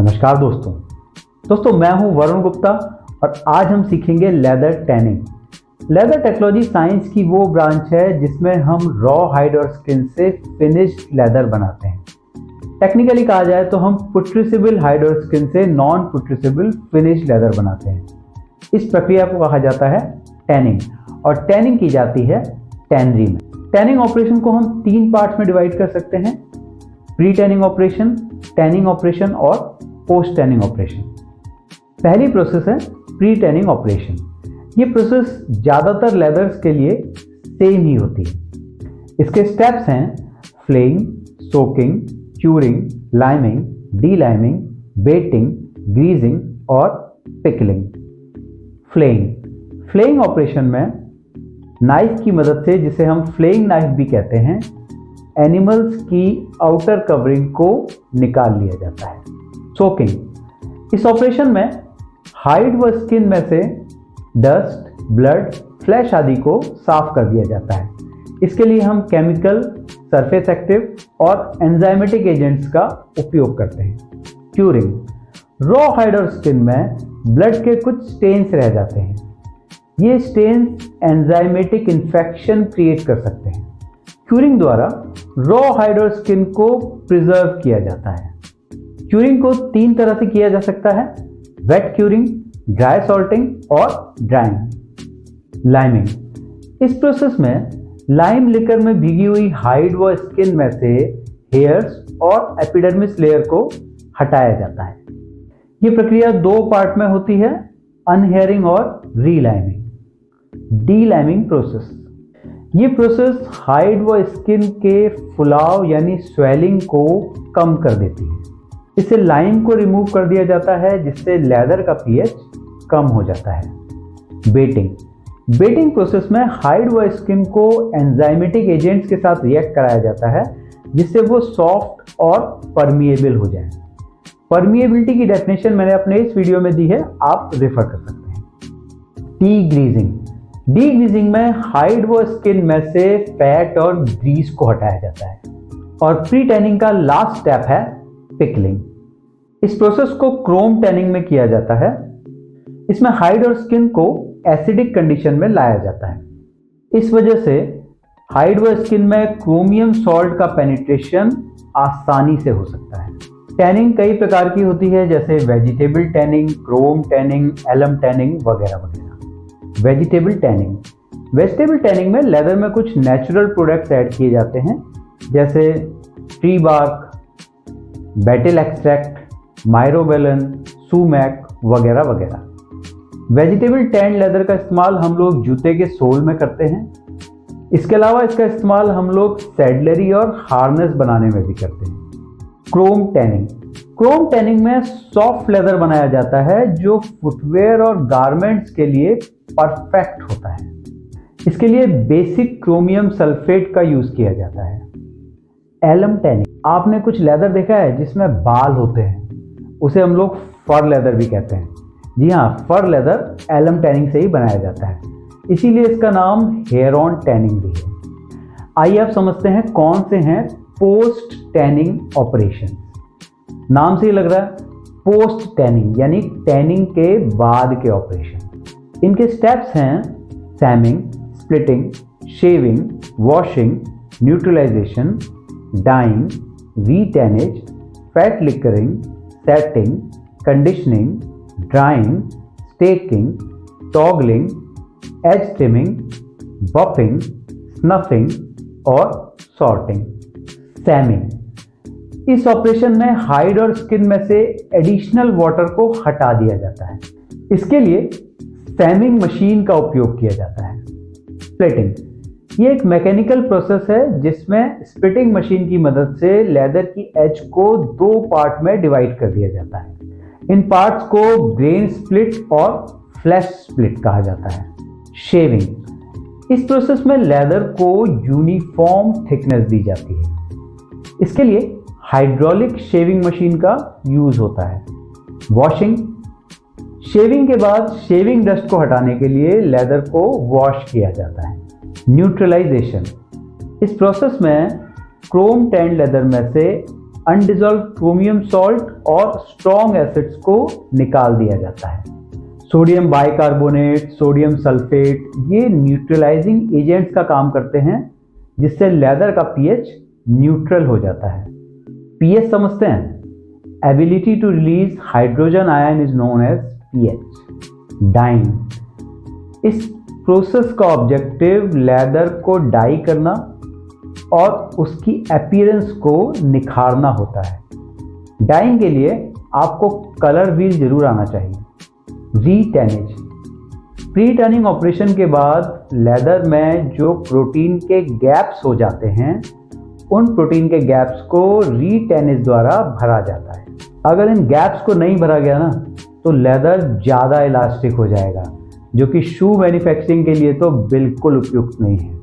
नमस्कार दोस्तों मैं हूं वरुण गुप्ता और आज हम सीखेंगे leather tanning. Leather technology science की वो ब्रांच है जिसमें हम रॉ हाइड और स्किन से फिनिश्ड लेदर बनाते हैं। टेक्निकली कहा जाए तो हम पुट्रिसिबल हाइड और स्किन से नॉन पुट्रिसिबल फिनिश्ड लेदर बनाते हैं। इस प्रक्रिया को कहा जाता है टैनिंग और टैनिंग की जाती है टैनरी में। टैनिंग ऑपरेशन को हम 3 पार्ट्स में डिवाइड कर सकते हैं: pre tanning operation, tanning operation और पोस्ट टैनिंग ऑपरेशन। पहली प्रोसेस है प्री टैनिंग ऑपरेशन। ये प्रोसेस ज़्यादातर लेदर्स के लिए सेम ही होती है। इसके स्टेप्स हैं flaying, soaking, curing, liming, deliming, bating, greasing और पिकलिंग। फ्लेइंग ऑपरेशन में नाइफ की मदद से, जिसे हम फ्लेइंग नाइफ भी कहते हैं, एनिमल्स की आउटर कवरिंग को निकाल लिया जाता है। सोकिंग, इस ऑपरेशन में हाइड व स्किन में से डस्ट, ब्लड, फ्लैश आदि को साफ कर दिया जाता है। इसके लिए हम केमिकल, सरफेस एक्टिव और एंजाइमेटिक एजेंट्स का उपयोग करते हैं। क्यूरिंग, रॉ हाइड और स्किन में ब्लड के कुछ स्टेन्स रह जाते हैं। ये स्टेन्स एंजाइमेटिक इन्फेक्शन क्रिएट कर सकते हैं। क्यूरिंग द्वारा रॉ हाइड और स्किन को प्रिजर्व किया जाता है। क्यूरिंग को 3 तरह से किया जा सकता है: वेट क्यूरिंग, ड्राई सॉल्टिंग और ड्राइंग। लाइमिंग, इस प्रोसेस में लाइम लिकर में भीगी हुई हाइड व स्किन में से हेयर्स और एपिडर्मिस लेयर को हटाया जाता है। ये प्रक्रिया 2 पार्ट में होती है: अनहेयरिंग और रीलाइमिंग। डी लाइमिंग प्रोसेस, ये प्रोसेस हाइड व स्किन के फुलाव यानी स्वेलिंग को कम कर देती है। इससे लाइम को रिमूव कर दिया जाता है, जिससे लेदर का पीएच कम हो जाता है। बेटिंग प्रोसेस में हाइड व स्किन को एंजाइमेटिक एजेंट्स के साथ रिएक्ट कराया जाता है, जिससे वो सॉफ्ट और परमिएबल हो जाए। परमिएबिलिटी की डेफिनेशन मैंने अपने इस वीडियो में दी है, आप रेफर कर सकते हैं। डीग्रीजिंग में हाइड व स्किन में से फैट और ग्रीस को हटाया जाता है। और प्री टैनिंग का लास्ट स्टेप है पिकलिंग। इस प्रोसेस को क्रोम टैनिंग में किया जाता है। इसमें हाइड और स्किन को एसिडिक कंडीशन में लाया जाता है। इस वजह से हाइड व स्किन में क्रोमियम सॉल्ट का पेनिट्रेशन आसानी से हो सकता है। टैनिंग कई प्रकार की होती है, जैसे vegetable tanning, chrome tanning, alum tanning वगैरह वगैरह। वेजिटेबल टैनिंग में लेदर में कुछ नेचुरल प्रोडक्ट्स ऐड किए जाते हैं, जैसे ट्री बार्क, बेटिल एक्सट्रैक्ट, माइरोबेलन, सुमैक वगैरह वगैरह। वेजिटेबल टैन लेदर का इस्तेमाल हम लोग जूते के सोल में करते हैं। इसके अलावा इसका इस्तेमाल हम लोग सैडलरी और हार्नेस बनाने में भी करते हैं। क्रोम टैनिंग में सॉफ्ट लेदर बनाया जाता है, जो फुटवेयर और गारमेंट्स के लिए परफेक्ट होता है। इसके लिए बेसिक क्रोमियम सल्फेट का यूज किया जाता है। एलम टैनिंग, आपने कुछ लेदर देखा है जिसमें बाल होते हैं, उसे हम लोग फर लेदर भी कहते हैं। जी हाँ, फर लेदर एलम टैनिंग से ही बनाया जाता है, इसीलिए इसका नाम हेयर ऑन टैनिंग भी है। आइए आप समझते हैं कौन से हैं पोस्ट टैनिंग ऑपरेशन। नाम से ही लग रहा है पोस्ट टैनिंग, यानी टैनिंग के बाद के ऑपरेशन। इनके स्टेप्स हैं samming, splitting, shaving, washing, neutralisation, dyeing, retannage, fat liquoring, setting, conditioning, drying, staking, toggling, edge trimming, buffing, snuffing और सॉर्टिंग। सैमिंग, इस ऑपरेशन में हाइड और स्किन में से एडिशनल वाटर को हटा दिया जाता है। इसके लिए सैमिंग मशीन का उपयोग किया जाता है। स्प्लिटिंग, ये एक मैकेनिकल प्रोसेस है जिसमें स्प्लिटिंग मशीन की मदद से लेदर की एज को 2 पार्ट में डिवाइड कर दिया जाता है। इन पार्ट्स को ग्रेन स्प्लिट और फ्लैश स्प्लिट कहा जाता है। शेविंग, इस प्रोसेस में लेदर को यूनिफॉर्म थिकनेस दी जाती है। इसके लिए हाइड्रोलिक शेविंग मशीन का यूज होता है। वॉशिंग, शेविंग के बाद शेविंग डस्ट को हटाने के लिए लेदर को वॉश किया जाता है। न्यूट्रलाइजेशन, इस प्रोसेस में क्रोम टैन लेदर में से अनडिजॉल्व क्रोमियम सॉल्ट और स्ट्रॉन्ग एसिड्स को निकाल दिया जाता है। सोडियम बाइकार्बोनेट, सोडियम सल्फेट, ये न्यूट्रलाइजिंग एजेंट्स का काम करते हैं, जिससे लेदर का पीएच न्यूट्रल हो जाता है। पीएच समझते हैं? Ability to release hydrogen ion is known as pH. Dyeing, इस प्रोसेस का ऑब्जेक्टिव लेदर को डाई करना और उसकी अपीयरेंस को निखारना होता है। डाइंग के लिए आपको कलर व्हील जरूर आना चाहिए। रीटैनिज, प्री टर्निंग ऑपरेशन के बाद लेदर में जो प्रोटीन के गैप्स हो जाते हैं, उन प्रोटीन के गैप्स को रीटैनिज द्वारा भरा जाता है। अगर इन गैप्स को नहीं भरा गया ना, तो लेदर ज़्यादा इलास्टिक हो जाएगा, जो कि शू मैन्युफैक्चरिंग के लिए तो बिल्कुल उपयुक्त नहीं है।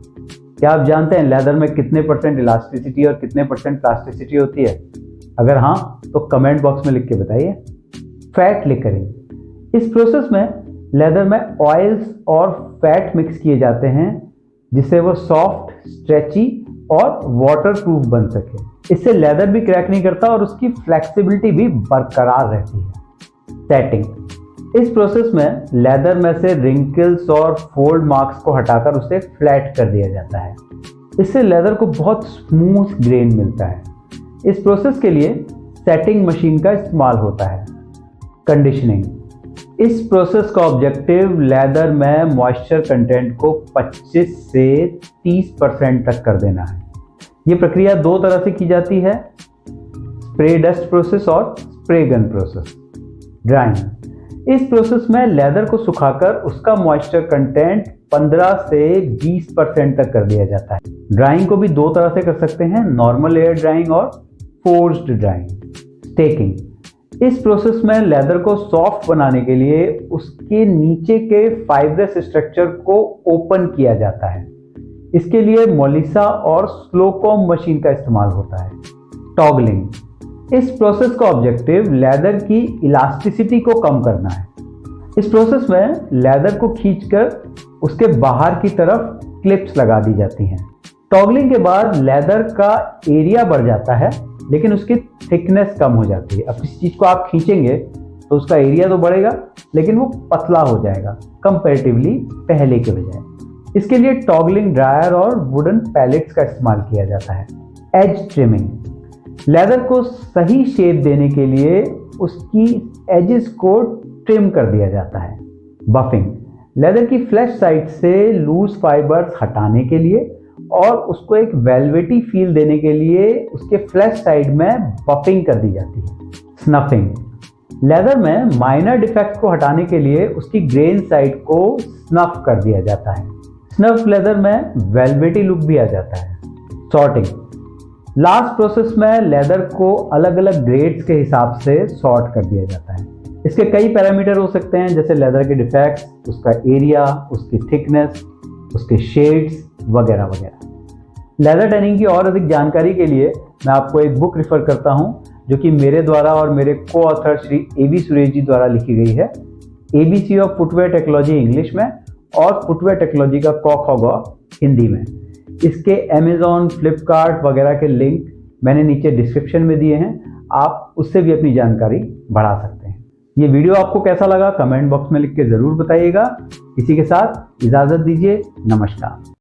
क्या आप जानते हैं लेदर में कितने % इलास्टिसिटी और कितने % प्लास्टिसिटी होती है? अगर हाँ, तो कमेंट बॉक्स में लिख के बताइए। फैट लिकरिंग, इस प्रोसेस में लेदर में ऑयल्स और फैट मिक्स किए जाते हैं, जिससे वो सॉफ्ट, स्ट्रेची और वाटरप्रूफ बन सके। इससे लेदर भी क्रैक नहीं करता और उसकी फ्लेक्सिबिलिटी भी बरकरार रहती है। सेटिंग, इस प्रोसेस में लेदर में से रिंकल्स और फोल्ड मार्क्स को हटाकर उसे फ्लैट कर दिया जाता है। इससे लेदर को बहुत स्मूथ ग्रेन मिलता है। इस प्रोसेस के लिए सेटिंग मशीन का इस्तेमाल होता है। कंडीशनिंग, इस प्रोसेस का ऑब्जेक्टिव लेदर में मॉइस्चर कंटेंट को 25 से 30% तक कर देना है। ये प्रक्रिया दो तरह से की जाती है, स्प्रे डस्ट प्रोसेस और स्प्रे गन प्रोसेस। ड्राइंग, इस प्रोसेस में लेदर को सुखाकर उसका मॉइस्चर कंटेंट 15 से 20% तक कर दिया जाता है। ड्राइंग को भी दो तरह से कर सकते हैं, नॉर्मल एयर ड्राइंग और फोर्स्ड ड्राइंग। स्टेकिंग, इस प्रोसेस में लेदर को सॉफ्ट बनाने के लिए उसके नीचे के फाइब्रस स्ट्रक्चर को ओपन किया जाता है। इसके लिए मोलिसा और स्लोकॉम मशीन का इस्तेमाल होता है। टॉगलिंग, इस प्रोसेस का ऑब्जेक्टिव लेदर की इलास्टिसिटी को कम करना है। इस प्रोसेस में लेदर को खींचकर उसके बाहर की तरफ क्लिप्स लगा दी जाती हैं। टॉगलिंग के बाद लेदर का एरिया बढ़ जाता है, लेकिन उसकी थिकनेस कम हो जाती है। अब किसी चीज को आप खींचेंगे तो उसका एरिया तो बढ़ेगा, लेकिन वो पतला हो जाएगा कंपैरेटिवली पहले के बजाय। इसके लिए टॉगलिंग ड्रायर और वुडन पैलेट्स का इस्तेमाल किया जाता है। एज ट्रिमिंग, लेदर को सही शेप देने के लिए उसकी एजेस को ट्रिम कर दिया जाता है। बफिंग, लेदर की फ्लैश साइड से लूज फाइबर्स हटाने के लिए और उसको एक वेलवेटी फील देने के लिए उसके फ्लैश साइड में बफिंग कर दी जाती है। स्नफिंग, लेदर में माइनर डिफेक्ट्स को हटाने के लिए उसकी ग्रेन साइड को स्नफ कर दिया जाता है। स्नफ लेदर में वेलवेटी लुक भी आ जाता है। सॉर्टिंग, लास्ट प्रोसेस में लेदर को अलग अलग ग्रेड्स के हिसाब से सॉर्ट कर दिया जाता है। इसके कई पैरामीटर हो सकते हैं, जैसे लेदर के डिफेक्ट्स, उसका एरिया, उसकी थिकनेस, उसके शेड्स वगैरह वगैरह। लेदर टैनिंग की और अधिक जानकारी के लिए मैं आपको एक बुक रिफर करता हूं, जो कि मेरे द्वारा और मेरे को ऑथर श्री AB सुरेश जी द्वारा लिखी गई है। ABC of footwear technology English में और फुटवेयर टेक्नोलॉजी का क ख ग हिंदी में। इसके Amazon, फ्लिपकार्ट वगैरह के लिंक मैंने नीचे डिस्क्रिप्शन में दिए हैं, आप उससे भी अपनी जानकारी बढ़ा सकते हैं। ये वीडियो आपको कैसा लगा कमेंट बॉक्स में लिख के ज़रूर बताइएगा। इसी के साथ इजाज़त दीजिए, नमस्कार।